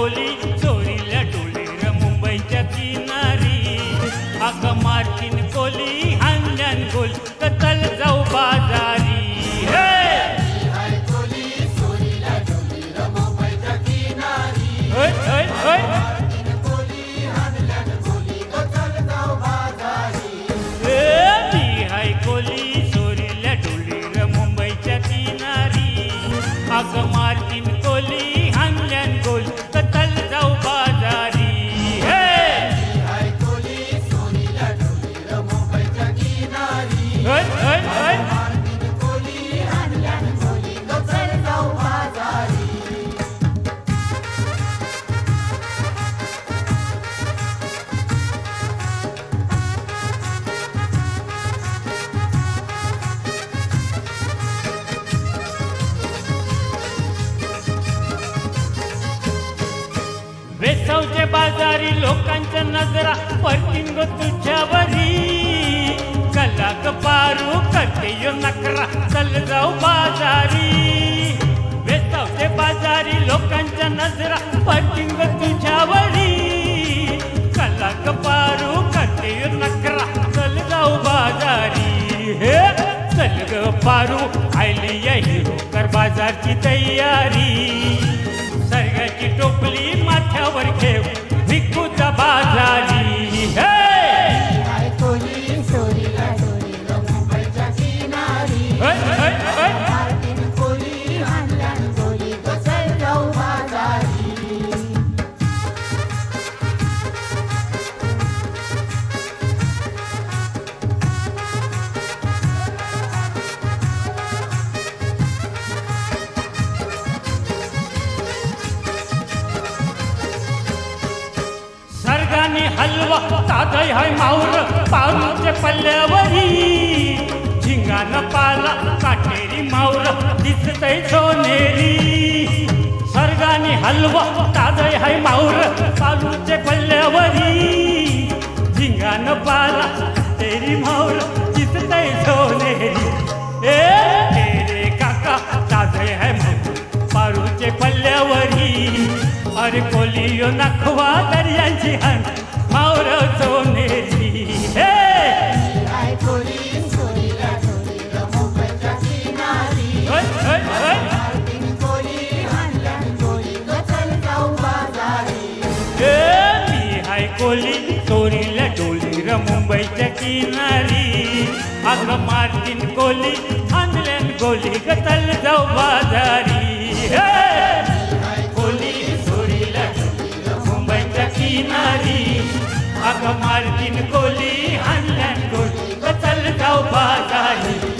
कोली चोरीला डोलीर मुंबईच्या किनारी अगं मार्टिन कोली हांड्यान गोल कतल जाऊ बाजारी अगं मार्टिन कोली हांड्यान गोल कतल जाऊ बाजारी वेसावचे बाजारी लोकांच्या नजरा परतीन ग तुझ्यावरी कला ग पारू करते यो नकरा चल जाऊ बाजारी वेसावचे बाजारी लोकांच्या नजरा परतीन ग तुझ्यावरी कला ग पारू करते यो नकरा चल जाऊ बाजारी हे चल ग पारू आयली या हिरो कर बाजारची तयारी सरगाची टोपली माथ्यावर घेऊ भिक्खूचा बाजारी हलवा ताजय हाय माऊर पारूचे पल्ल्यावरी झिंगान पाला काटेरी माऊर दिसतय सोनेरी सर्गानी हलवा ताजय हाय माऊर पारूचे पल्ल्यावरी झिंगान पाला काटेरी माऊर दिसतय सोनेरी ए तेरे काका ताजय हाय माऊर पारूचे पल्ल्यावरी अरे कोलियो नखवा दर्यांची हन माऊर सोनेरी मी हाय कोली चोरीला डोलीर मुंबईच्या किनारी अगं मार्टिन कोली हांडल्यान गोली कतल जाऊ बाजारी अगं मार्टिन कोली हांडल्यान गोल कतल जाऊ बाजारी